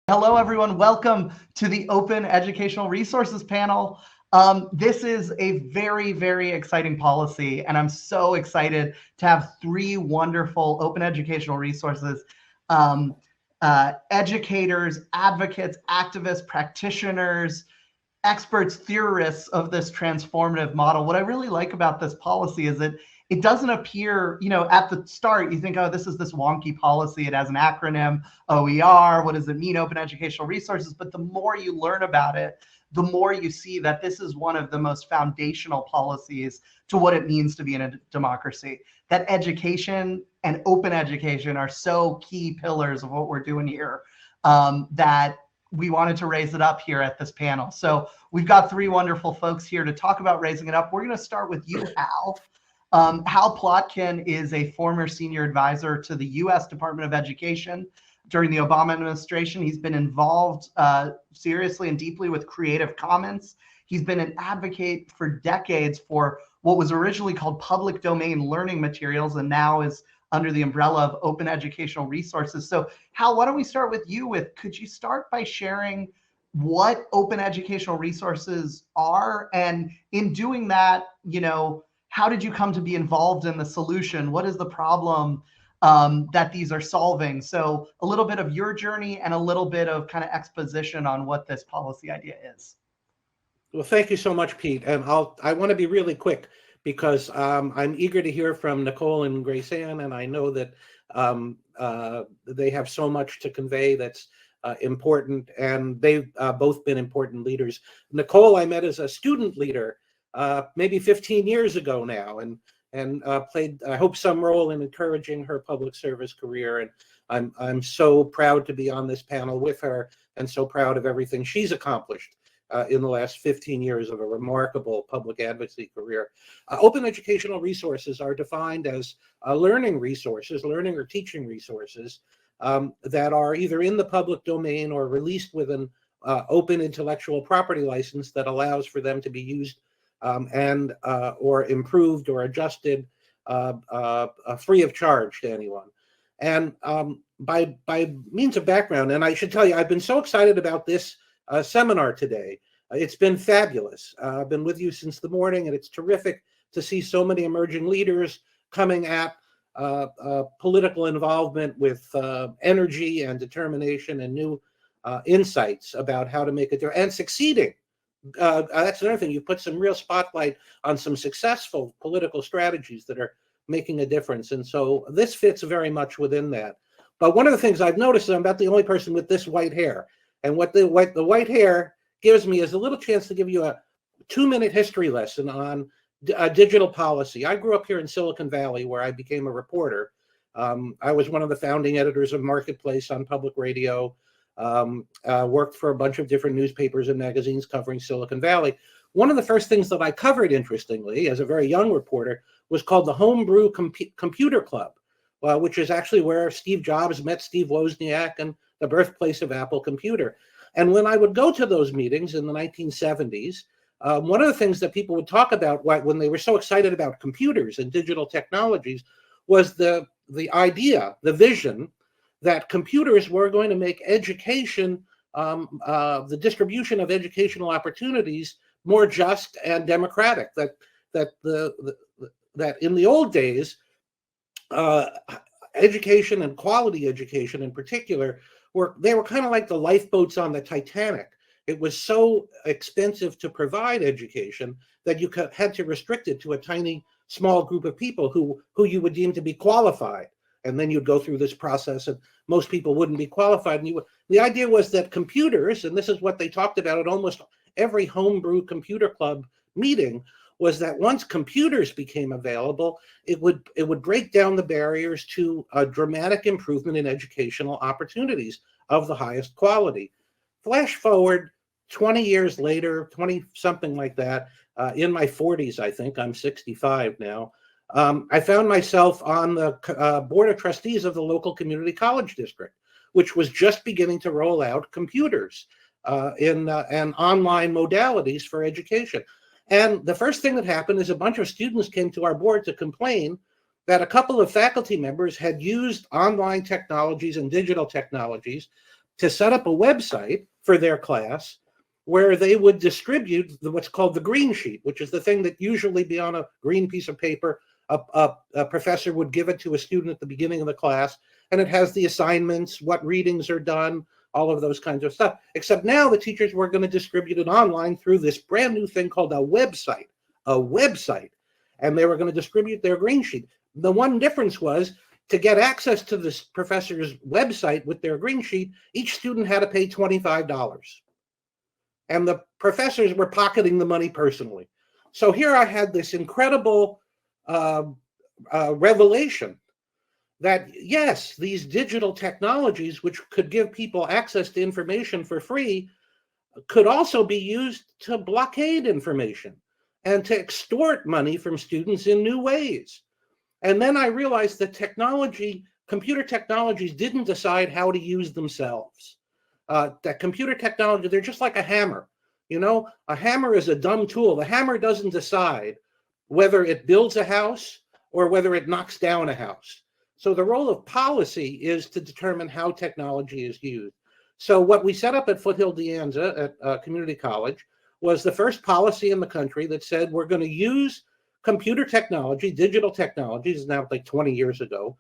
Hello, everyone. Welcome to the Open Educational Resources panel. This is a very, very exciting policy, and I'm so excited to have three wonderful open educational resources, educators, advocates, activists, practitioners, experts, theorists of this transformative model. What I really like about this policy is that it doesn't appear, at the start, you think, oh, this is this wonky policy. It has an acronym, OER. What does it mean, Open Educational Resources? But the more you learn about it, the more you see that this is one of the most foundational policies to what it means to be in a democracy. That education and open education are so key pillars of what we're doing here, that we wanted to raise it up here at this panel. So we've got three wonderful folks here to talk about raising it up. We're going to start with you, Hal. Hal Plotkin is a former senior advisor to the U.S. Department of Education during the Obama administration. He's been involved seriously and deeply with Creative Commons. He's been an advocate for decades for what was originally called public domain learning materials and now is under the umbrella of open educational resources. So Hal, why don't we start with you could you start by sharing what open educational resources are? And in doing that, how did you come to be involved in the solution? What is the problem that these are solving? So a little bit of your journey and a little bit of kind of exposition on what this policy idea is. Well, thank you so much, Pete. And I want to be really quick because I'm eager to hear from Nicole and Graceanne, and I know that they have so much to convey that's important, and they've both been important leaders. Nicole, I met as a student leader maybe 15 years ago now, and played, I hope, some role in encouraging her public service career. And I'm so proud to be on this panel with her, and so proud of everything she's accomplished in the last 15 years of a remarkable public advocacy career. Open educational resources are defined as learning resources, learning or teaching resources that are either in the public domain or released with an open intellectual property license that allows for them to be used and or improved or adjusted free of charge to anyone. And by means of background, and I should tell you, I've been so excited about this seminar today. It's been fabulous. I've been with you since the morning, and it's terrific to see so many emerging leaders coming at political involvement with energy and determination and new insights about how to make it and succeeding. That's another thing. You put some real spotlight on some successful political strategies that are making a difference. And so this fits very much within that. But one of the things I've noticed is I'm about the only person with this white hair. And what the white hair gives me is a little chance to give you a 2-minute history lesson on digital policy. I grew up here in Silicon Valley, where I became a reporter. I was one of the founding editors of Marketplace on public radio. Worked for a bunch of different newspapers and magazines covering Silicon Valley. One of the first things that I covered, interestingly, as a very young reporter, was called the Homebrew Computer Club, which is actually where Steve Jobs met Steve Wozniak and the birthplace of Apple Computer. And when I would go to those meetings in the 1970s, one of the things that people would talk about when they were so excited about computers and digital technologies was the idea, the vision, that computers were going to make education, the distribution of educational opportunities, more just and democratic. That in the old days, education and quality education in particular were kind of like the lifeboats on the Titanic. It was so expensive to provide education that you had to restrict it to a tiny, small group of people who you would deem to be qualified. And then you'd go through this process, and most people wouldn't be qualified. And the idea was that computers, and this is what they talked about at almost every homebrew computer club meeting, was that once computers became available, it would break down the barriers to a dramatic improvement in educational opportunities of the highest quality. Flash forward 20 years later, 20 something like that, in my 40s, I think, I'm 65 now. I found myself on the board of trustees of the local community college district, which was just beginning to roll out computers and online modalities for education. And the first thing that happened is a bunch of students came to our board to complain that a couple of faculty members had used online technologies and digital technologies, to set up a website for their class where they would distribute what's called the green sheet, which is the thing that usually be on a green piece of paper. A professor would give it to a student at the beginning of the class, and it has the assignments, what readings are done, all of those kinds of stuff. Except now the teachers were going to distribute it online through this brand new thing called a website. And they were going to distribute their green sheet. The one difference was, to get access to this professor's website with their green sheet, each student had to pay $25. And the professors were pocketing the money personally. So here I had this incredible revelation that, yes, these digital technologies, which could give people access to information for free, could also be used to blockade information and to extort money from students in new ways. And then I realized that computer technologies didn't decide how to use themselves. That computer technology, they're just like a hammer. You know, a hammer is a dumb tool. The hammer doesn't decide whether it builds a house or whether it knocks down a house. So the role of policy is to determine how technology is used. So what we set up at Foothill De Anza at Community College was the first policy in the country that said we're going to use computer technology, digital technologies, now like 20 years ago,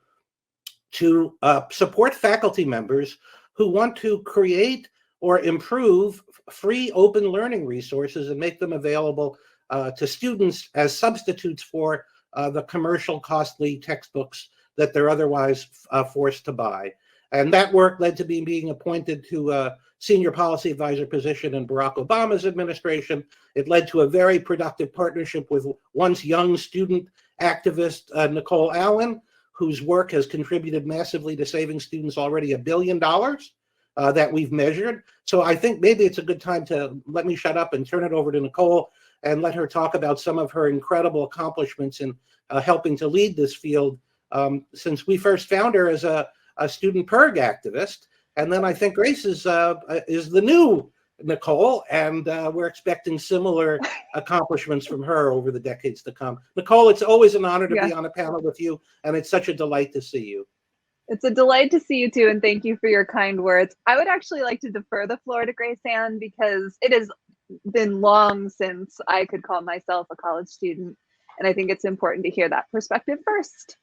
to support faculty members who want to create or improve free open learning resources and make them available to students as substitutes for the commercial costly textbooks that they're otherwise forced to buy. And that work led to me being appointed to a senior policy advisor position in Barack Obama's administration. It led to a very productive partnership with once young student activist Nicole Allen, whose work has contributed massively to saving students already $1 billion that we've measured. So I think maybe it's a good time to let me shut up and turn it over to Nicole and let her talk about some of her incredible accomplishments in helping to lead this field since we first found her as a student PIRG activist. And then I think Grace is the new Nicole, and we're expecting similar accomplishments from her over the decades to come. Nicole, it's always an honor to be on a panel with you, and it's such a delight to see you. It's a delight to see you too, and thank you for your kind words. I would actually like to defer the floor to Graceanne because it has been long since I could call myself a college student, and I think it's important to hear that perspective first.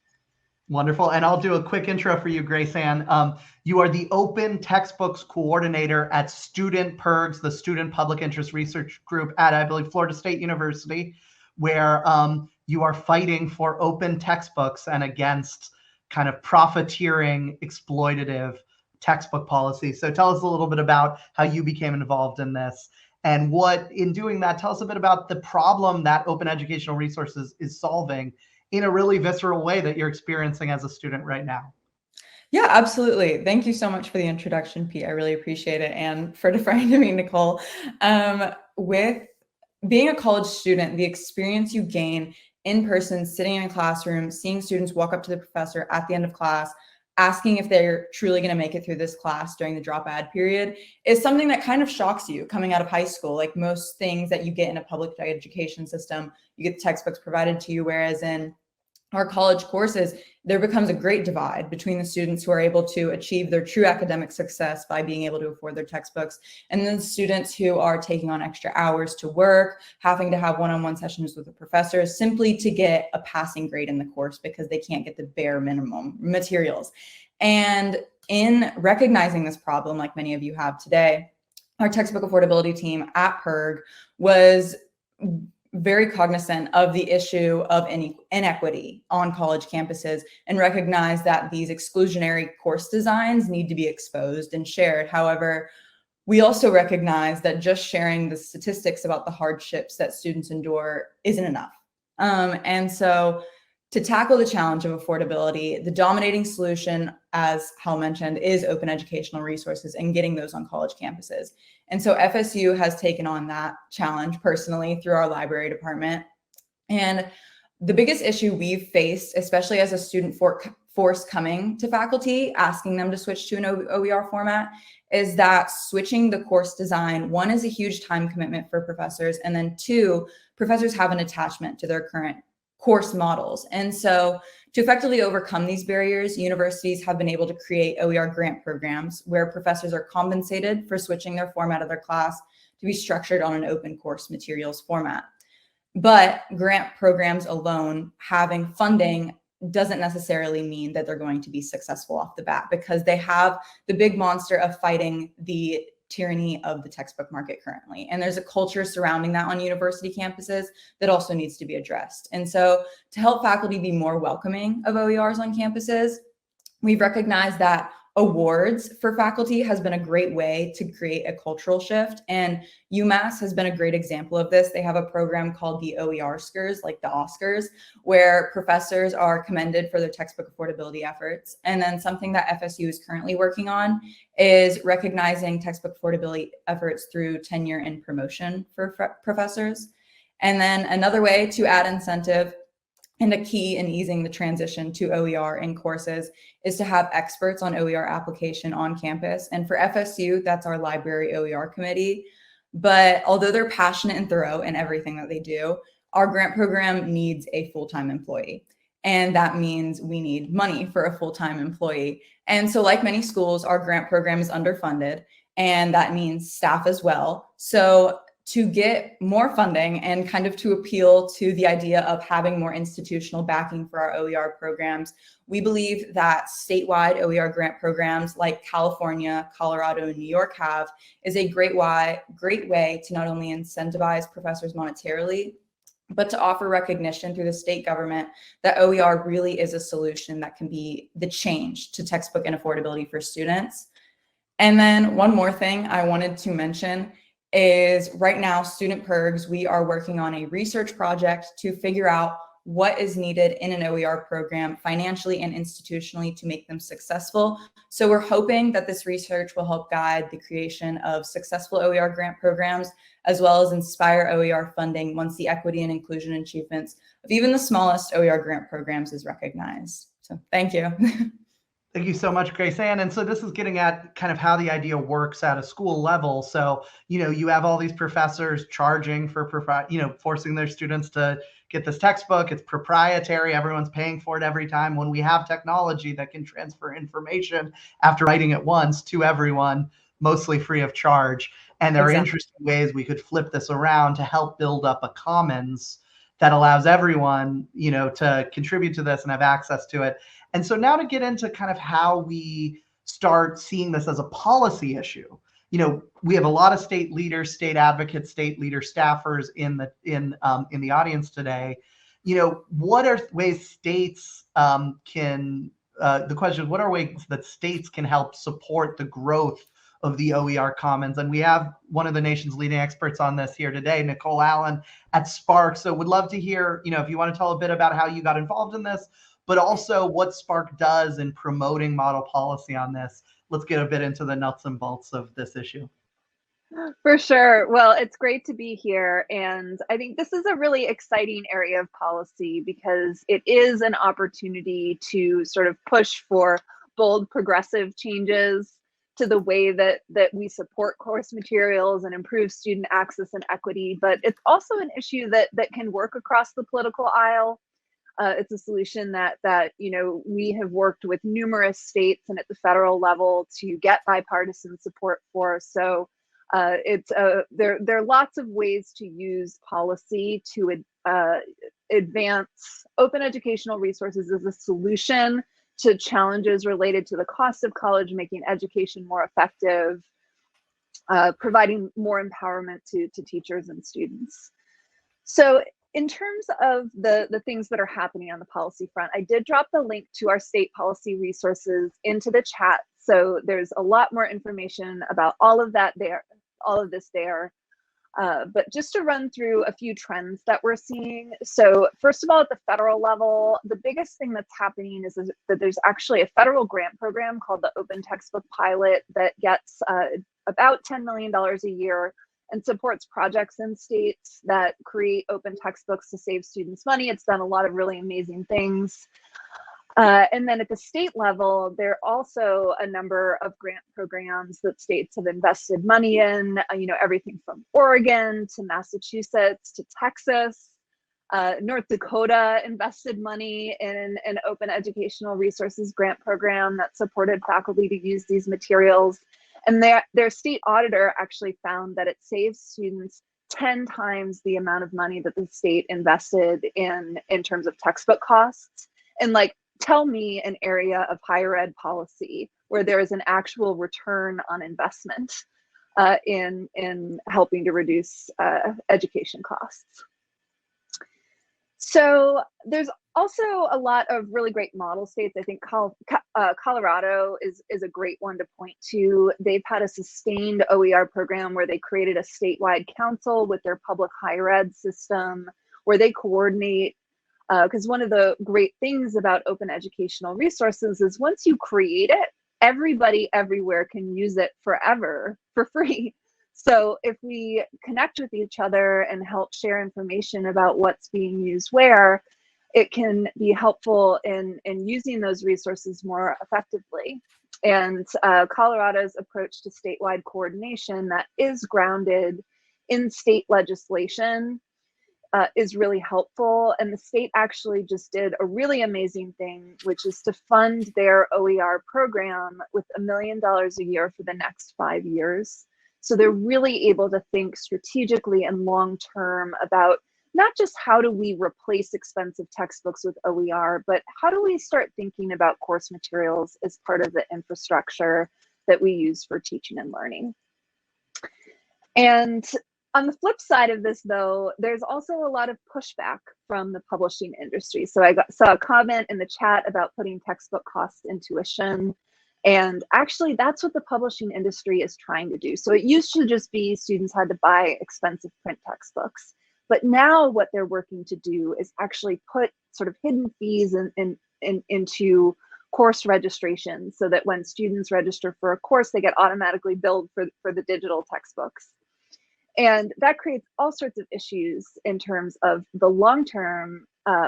Wonderful. And I'll do a quick intro for you, Graceanne. You are the Open Textbooks Coordinator at Student PIRGs, the Student Public Interest Research Group at, I believe, Florida State University, where you are fighting for open textbooks and against kind of profiteering, exploitative textbook policy. So tell us a little bit about how you became involved in this and what, in doing that, tell us a bit about the problem that open educational resources is solving in a really visceral way that you're experiencing as a student right now. Yeah, absolutely. Thank you so much for the introduction, Pete. I really appreciate it. And for deferring to me, Nicole. With being a college student, the experience you gain in person, sitting in a classroom, seeing students walk up to the professor at the end of class, asking if they're truly going to make it through this class during the drop ad period is something that kind of shocks you coming out of high school. Like most things that you get in a public education system, you get the textbooks provided to you, whereas in our college courses, there becomes a great divide between the students who are able to achieve their true academic success by being able to afford their textbooks, and then students who are taking on extra hours to work, having to have one-on-one sessions with the professors simply to get a passing grade in the course because they can't get the bare minimum materials. And in recognizing this problem, like many of you have today, our textbook affordability team at PIRG was very cognizant of the issue of inequity on college campuses and recognize that these exclusionary course designs need to be exposed and shared. However, we also recognize that just sharing the statistics about the hardships that students endure isn't enough. And so to tackle the challenge of affordability, the dominating solution, as Hal mentioned, is open educational resources and getting those on college campuses. And so FSU has taken on that challenge personally through our library department. And the biggest issue we've faced, especially as a student force coming to faculty, asking them to switch to an OER format, is that switching the course design, one, is a huge time commitment for professors, and then two, professors have an attachment to their current course models. And so To effectively overcome these barriers, universities have been able to create OER grant programs where professors are compensated for switching their format of their class to be structured on an open course materials format. But grant programs alone having funding doesn't necessarily mean that they're going to be successful off the bat, because they have the big monster of fighting the tyranny of the textbook market currently. And there's a culture surrounding that on university campuses that also needs to be addressed. And so to help faculty be more welcoming of OERs on campuses, we've recognized that awards for faculty has been a great way to create a cultural shift. And UMass has been a great example of this. They have a program called the OERskers, like the Oscars, where professors are commended for their textbook affordability efforts. And then something that FSU is currently working on is recognizing textbook affordability efforts through tenure and promotion for professors. And then another way to add incentive and a key in easing the transition to OER in courses is to have experts on OER application on campus. And for FSU, that's our library OER committee. But although they're passionate and thorough in everything that they do, our grant program needs a full-time employee. And that means we need money for a full-time employee. And so like many schools, our grant program is underfunded, and that means staff as well. So to get more funding and kind of to appeal to the idea of having more institutional backing for our OER programs, we believe that statewide OER grant programs like California, Colorado, and New York have is a great way to not only incentivize professors monetarily, but to offer recognition through the state government that OER really is a solution that can be the change to textbook and affordability for students. And then one more thing I wanted to mention is right now, student PIRGs, we are working on a research project to figure out what is needed in an OER program financially and institutionally to make them successful. So we're hoping that this research will help guide the creation of successful OER grant programs, as well as inspire OER funding once the equity and inclusion achievements of even the smallest OER grant programs is recognized. So thank you. Thank you so much, Graceanne. And so this is getting at kind of how the idea works at a school level. So, you have all these professors charging for, forcing their students to get this textbook. It's proprietary. Everyone's paying for it every time. When we have technology that can transfer information after writing it once to everyone, mostly free of charge. And there are interesting ways we could flip this around to help build up a commons that allows everyone, to contribute to this and have access to it. And so now to get into kind of how we start seeing this as a policy issue, we have a lot of state leaders, state advocates, state leader staffers in the audience today. What are ways states the question is, what are ways that states can help support the growth of the OER Commons? And we have one of the nation's leading experts on this here today, Nicole Allen at SPARC. So would love to hear, if you want to tell a bit about how you got involved in this, but also what SPARC does in promoting model policy on this. Let's get a bit into the nuts and bolts of this issue. For sure. Well, it's great to be here. And I think this is a really exciting area of policy because it is an opportunity to sort of push for bold progressive changes to the way that we support course materials and improve student access and equity. But it's also an issue that can work across the political aisle. It's a solution that we have worked with numerous states and at the federal level to get bipartisan support for. So there are lots of ways to use policy to advance open educational resources as a solution to challenges related to the cost of college, making education more effective, providing more empowerment to teachers and students. So in terms of the things that are happening on the policy front, I did drop the link to our state policy resources into the chat. So there's a lot more information about all of this there. But just to run through a few trends that we're seeing. So first of all, at the federal level, the biggest thing that's happening is that there's actually a federal grant program called the Open Textbook Pilot that gets about $10 million a year and supports projects in states that create open textbooks to save students money. It's done a lot of really amazing things. And then at the state level, there are also a number of grant programs that states have invested money in, everything from Oregon to Massachusetts to Texas. North Dakota invested money in an open educational resources grant program that supported faculty to use these materials. And their state auditor actually found that it saves students 10 times the amount of money that the state invested in terms of textbook costs. And like, tell me an area of higher ed policy where there is an actual return on investment in helping to reduce education costs. So there's also a lot of really great model states. I think Colorado is a great one to point to. They've had a sustained OER program where they created a statewide council with their public higher ed system where they coordinate. Because one of the great things about open educational resources is once you create it, everybody everywhere can use it forever for free. So if we connect with each other and help share information about what's being used where, it can be helpful in using those resources more effectively. And Colorado's approach to statewide coordination that is grounded in state legislation is really helpful. And the state actually just did a really amazing thing, which is to fund their OER program with $1 million a year for the next 5 years. So they're really able to think strategically and long-term about not just how do we replace expensive textbooks with OER, but how do we start thinking about course materials as part of the infrastructure that we use for teaching and learning. And on the flip side of this, though, there's also a lot of pushback from the publishing industry. So I saw a comment in the chat about putting textbook costs in tuition. And actually, that's what the publishing industry is trying to do. So it used to just be students had to buy expensive print textbooks. But now what they're working to do is actually put sort of hidden fees into course registration so that when students register for a course, they get automatically billed for the digital textbooks. And that creates all sorts of issues in terms of the long-term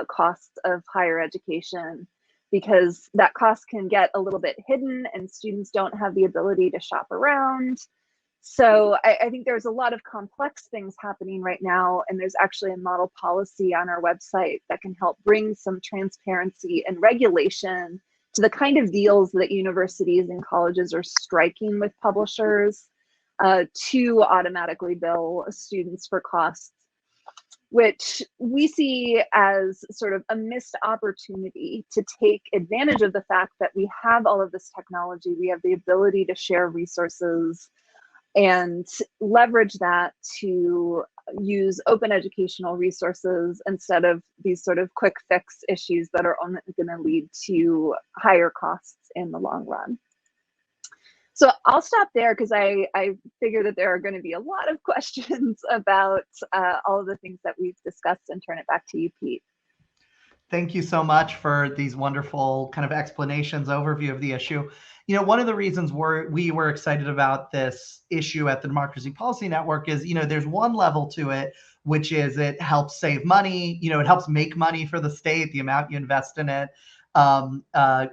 costs of higher education, because that cost can get a little bit hidden and students don't have the ability to shop around. So I think there's a lot of complex things happening right now, and there's actually a model policy on our website that can help bring some transparency and regulation to the kind of deals that universities and colleges are striking with publishers to automatically bill students for costs, which we see as sort of a missed opportunity to take advantage of the fact that we have all of this technology, we have the ability to share resources and leverage that to use open educational resources instead of these sort of quick fix issues that are only going to lead to higher costs in the long run. So I'll stop there because I figure that there are going to be a lot of questions about all of the things that we've discussed, and turn it back to you, Pete. Thank you so much for these wonderful kind of explanations, overview of the issue. You know, one of the reasons we were excited about this issue at the Democracy Policy Network is, you know, there's one level to it, which is it helps save money. You know, it helps make money for the state. The amount you invest in it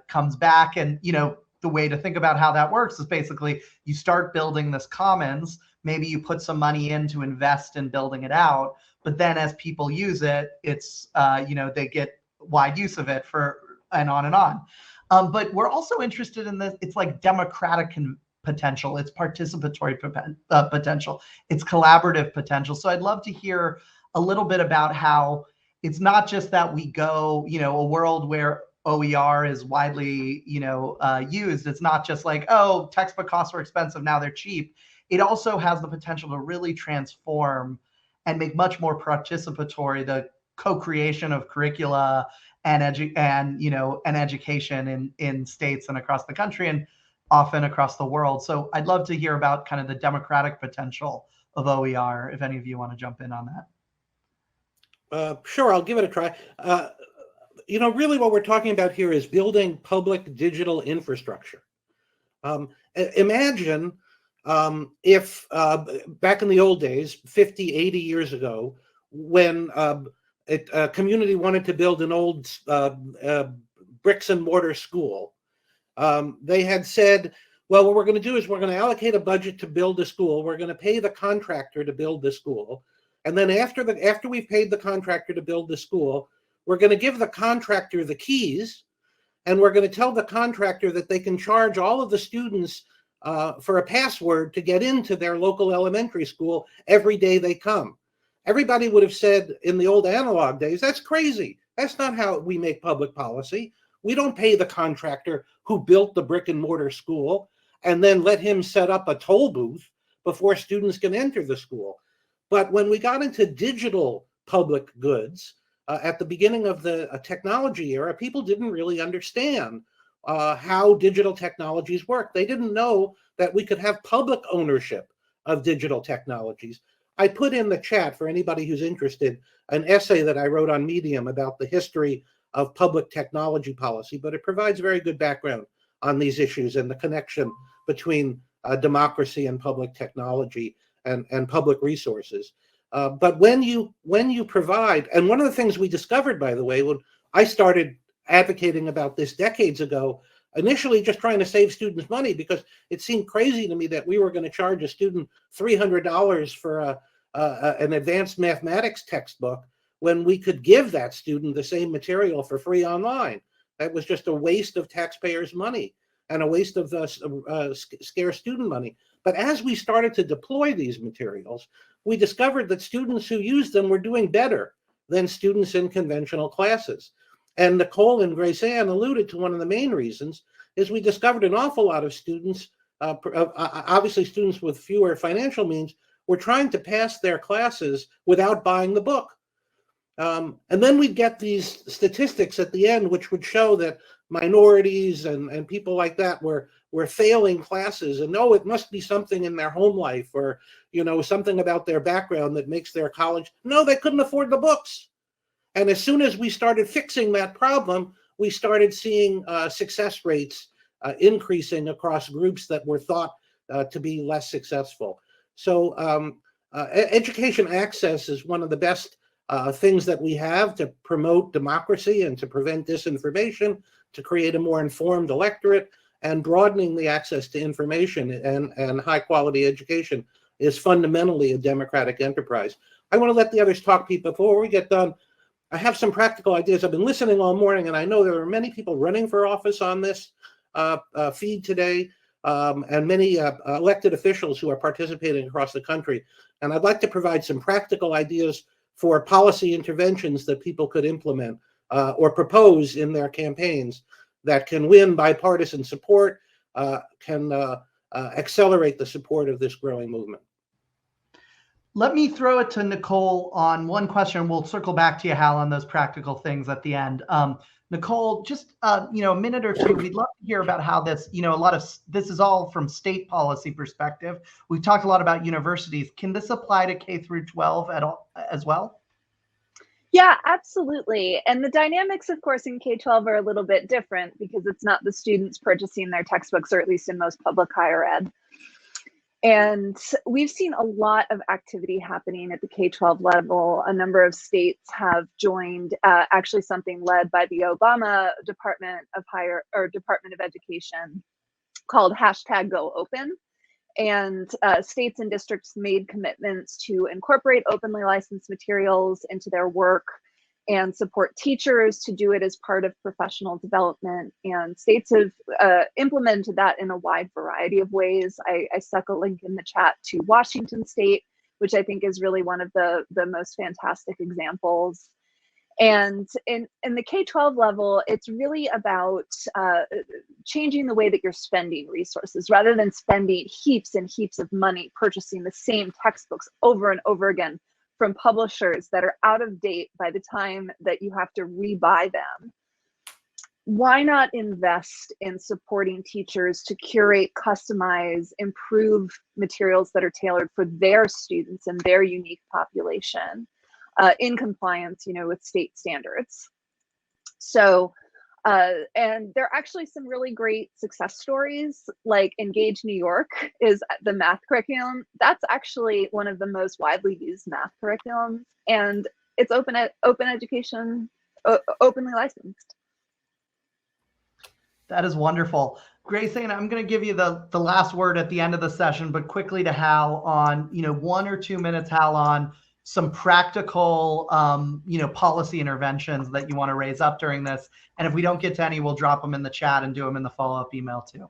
comes back. And, you know, the way to think about how that works is basically you start building this commons. Maybe you put some money in to invest in building it out. But then as people use it, it's, you know, they get wide use of it and on and on. But we're also interested in this. It's like democratic potential. It's participatory potential. It's collaborative potential. So I'd love to hear a little bit about how it's not just that we go, you know, a world where OER is widely, you know, used. It's not just like, oh, textbook costs were expensive, now they're cheap. It also has the potential to really transform and make much more participatory the co-creation of curricula and education in states and across the country and often across the world. So I'd love to hear about kind of the democratic potential of OER, if any of you want to jump in on that. Sure, I'll give it a try. You know, really what we're talking about here is building public digital infrastructure. Imagine if back in the old days, 50, 80 years ago, when a community wanted to build an old bricks and mortar school, they had said, well, what we're going to do is we're going to allocate a budget to build a school. We're going to pay the contractor to build the school. And then after we've paid the contractor to build the school, we're going to give the contractor the keys, and we're going to tell the contractor that they can charge all of the students for a password to get into their local elementary school every day they come. Everybody would have said in the old analog days, that's crazy. That's not how we make public policy. We don't pay the contractor who built the brick and mortar school and then let him set up a toll booth before students can enter the school. But when we got into digital public goods at the beginning of the technology era, people didn't really understand how digital technologies work. They didn't know that we could have public ownership of digital technologies. I put in the chat, for anybody who's interested, an essay that I wrote on Medium about the history of public technology policy, but it provides very good background on these issues and the connection between democracy and public technology and public resources. But when you provide, and one of the things we discovered, by the way, when I started advocating about this decades ago, initially just trying to save students money, because it seemed crazy to me that we were going to charge a student $300 for an advanced mathematics textbook when we could give that student the same material for free online. That was just a waste of taxpayers' money and a waste of scarce student money. But as we started to deploy these materials, we discovered that students who used them were doing better than students in conventional classes. And Nicole and Graceanne alluded to one of the main reasons is we discovered an awful lot of students, obviously students with fewer financial means, were trying to pass their classes without buying the book. And then we'd get these statistics at the end, which would show that minorities and people like that were failing classes, and it must be something in their home life or, something about their background that makes their college. No, they couldn't afford the books. And as soon as we started fixing that problem, we started seeing success rates increasing across groups that were thought to be less successful. So education access is one of the best things that we have to promote democracy and to prevent disinformation, to create a more informed electorate, and broadening the access to information and high quality education is fundamentally a democratic enterprise. I want to let the others talk, Pete. Before we get done, I have some practical ideas. I've been listening all morning, and I know there are many people running for office on this feed today, and many elected officials who are participating across the country. And I'd like to provide some practical ideas for policy interventions that people could implement or propose in their campaigns that can win bipartisan support, can accelerate the support of this growing movement. Let me throw it to Nicole on one question. We'll circle back to you, Hal, on those practical things at the end. Nicole, just a minute or two, we'd love to hear about how this, a lot of this is all from state policy perspective. We've talked a lot about universities. Can this apply to K through 12 at all as well? Yeah, absolutely. And the dynamics, of course, in K-12 are a little bit different because it's not the students purchasing their textbooks, or at least in most public higher ed. And we've seen a lot of activity happening at the K-12 level. A number of states have joined, actually something led by the Obama Department of Education called #GoOpen. And states and districts made commitments to incorporate openly licensed materials into their work and support teachers to do it as part of professional development. And states have implemented that in a wide variety of ways. I stuck a link in the chat to Washington State, which I think is really one of the most fantastic examples. And in the K-12 level, it's really about changing the way that you're spending resources. Rather than spending heaps and heaps of money purchasing the same textbooks over and over again from publishers that are out of date by the time that you have to rebuy them, why not invest in supporting teachers to curate, customize, improve materials that are tailored for their students and their unique population? In compliance, with state standards. So, and there are actually some really great success stories, like Engage New York is the math curriculum. That's actually one of the most widely used math curriculums, and it's open education, openly licensed. That is wonderful. Graceanne, I'm going to give you the last word at the end of the session, but quickly to Hal on, 1 or 2 minutes, Hal, on some practical, policy interventions that you want to raise up during this. And if we don't get to any, we'll drop them in the chat and do them in the follow-up email too.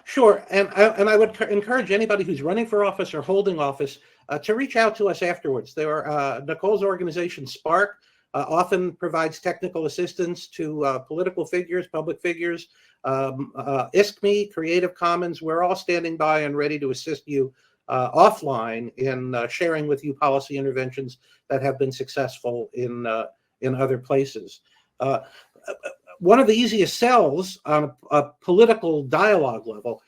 Sure, and I would encourage anybody who's running for office or holding office to reach out to us afterwards. There are Nicole's organization, SPARC, often provides technical assistance to political figures, public figures. ISKME, Creative Commons, we're all standing by and ready to assist you offline in sharing with you policy interventions that have been successful in other places. One of the easiest sells on a political dialogue level,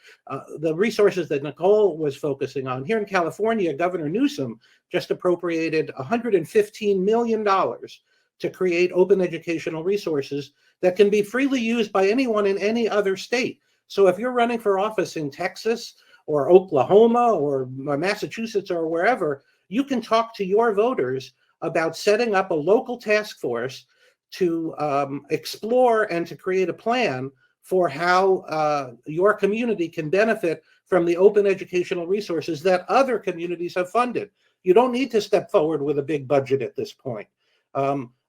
the resources that Nicole was focusing on. Here in California, Governor Newsom just appropriated $115 million to create open educational resources that can be freely used by anyone in any other state. So if you're running for office in Texas or Oklahoma or Massachusetts or wherever, you can talk to your voters about setting up a local task force to explore and to create a plan for how your community can benefit from the open educational resources that other communities have funded. You don't need to step forward with a big budget at this point.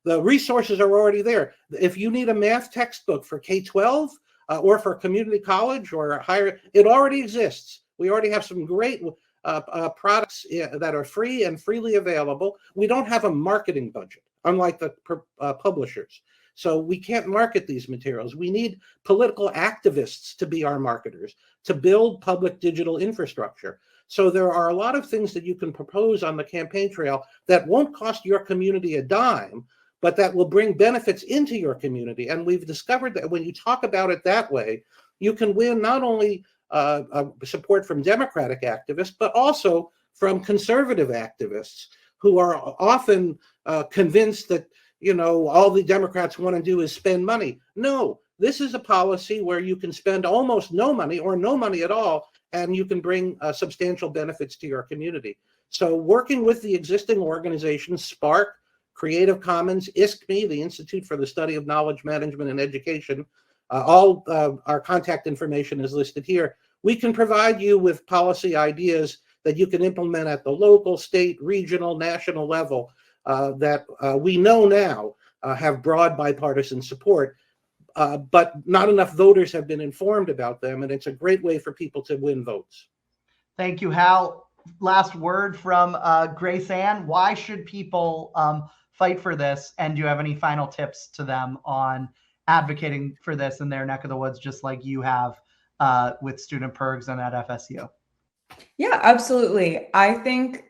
The resources are already there. If you need a math textbook for K-12 or for community college or higher, it already exists. We already have some great products that are free and freely available. We don't have a marketing budget, unlike the publishers. So we can't market these materials. We need political activists to be our marketers, to build public digital infrastructure. So there are a lot of things that you can propose on the campaign trail that won't cost your community a dime, but that will bring benefits into your community. And we've discovered that when you talk about it that way, you can win not only support from Democratic activists, but also from conservative activists who are often convinced that, all the Democrats want to do is spend money. No, this is a policy where you can spend almost no money or no money at all, and you can bring substantial benefits to your community. So working with the existing organizations, SPARC, Creative Commons, ISKME, the Institute for the Study of Knowledge Management and Education, all our contact information is listed here. We can provide you with policy ideas that you can implement at the local, state, regional, national level that we know now have broad bipartisan support, but not enough voters have been informed about them, and it's a great way for people to win votes. Thank you, Hal. Last word from Graceanne. Why should people fight for this? And do you have any final tips to them on advocating for this in their neck of the woods, just like you have with student PIRGs and at FSU? Yeah, absolutely. I think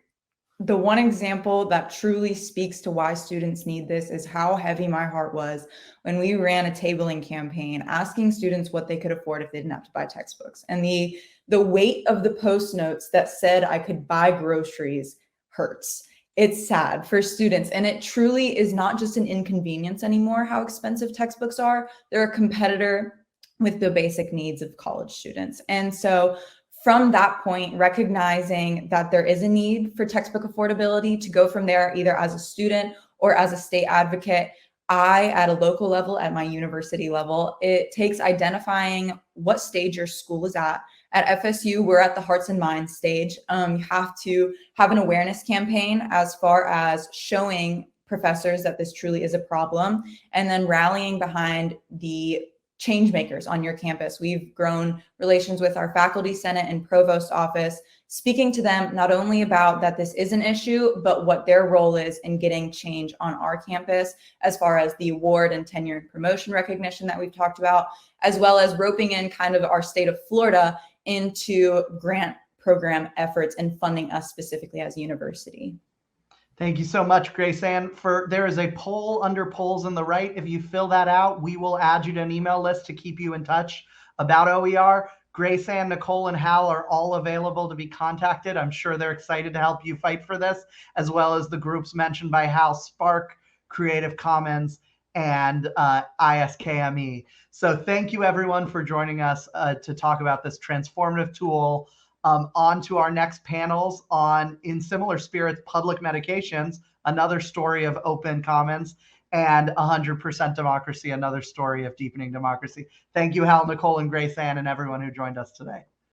the one example that truly speaks to why students need this is how heavy my heart was when we ran a tabling campaign asking students what they could afford if they didn't have to buy textbooks. And the weight of the post notes that said I could buy groceries hurts. It's sad for students. And it truly is not just an inconvenience anymore how expensive textbooks are. They're a competitor with the basic needs of college students. And so from that point, recognizing that there is a need for textbook affordability, to go from there either as a student or as a state advocate, at a local level, at my university level, it takes identifying what stage your school is at. At FSU, we're at the hearts and minds stage. You have to have an awareness campaign as far as showing professors that this truly is a problem, and then rallying behind the change makers on your campus. We've grown relations with our faculty senate and provost office, speaking to them not only about that this is an issue, but what their role is in getting change on our campus, as far as the award and tenure and promotion recognition that we've talked about, as well as roping in kind of our state of Florida into grant program efforts and funding us specifically as a university. Thank you so much, Graceanne. There is a poll under polls on the right. If you fill that out, we will add you to an email list to keep you in touch about OER. Graceanne, Nicole, and Hal are all available to be contacted. I'm sure they're excited to help you fight for this, as well as the groups mentioned by Hal: SPARC, Creative Commons, and ISKME. So thank you, everyone, for joining us to talk about this transformative tool. On to our next panels on, in similar spirits, public medications, another story of open commons, and 100% democracy, another story of deepening democracy. Thank you, Hal, Nicole, and Graceanne, and everyone who joined us today.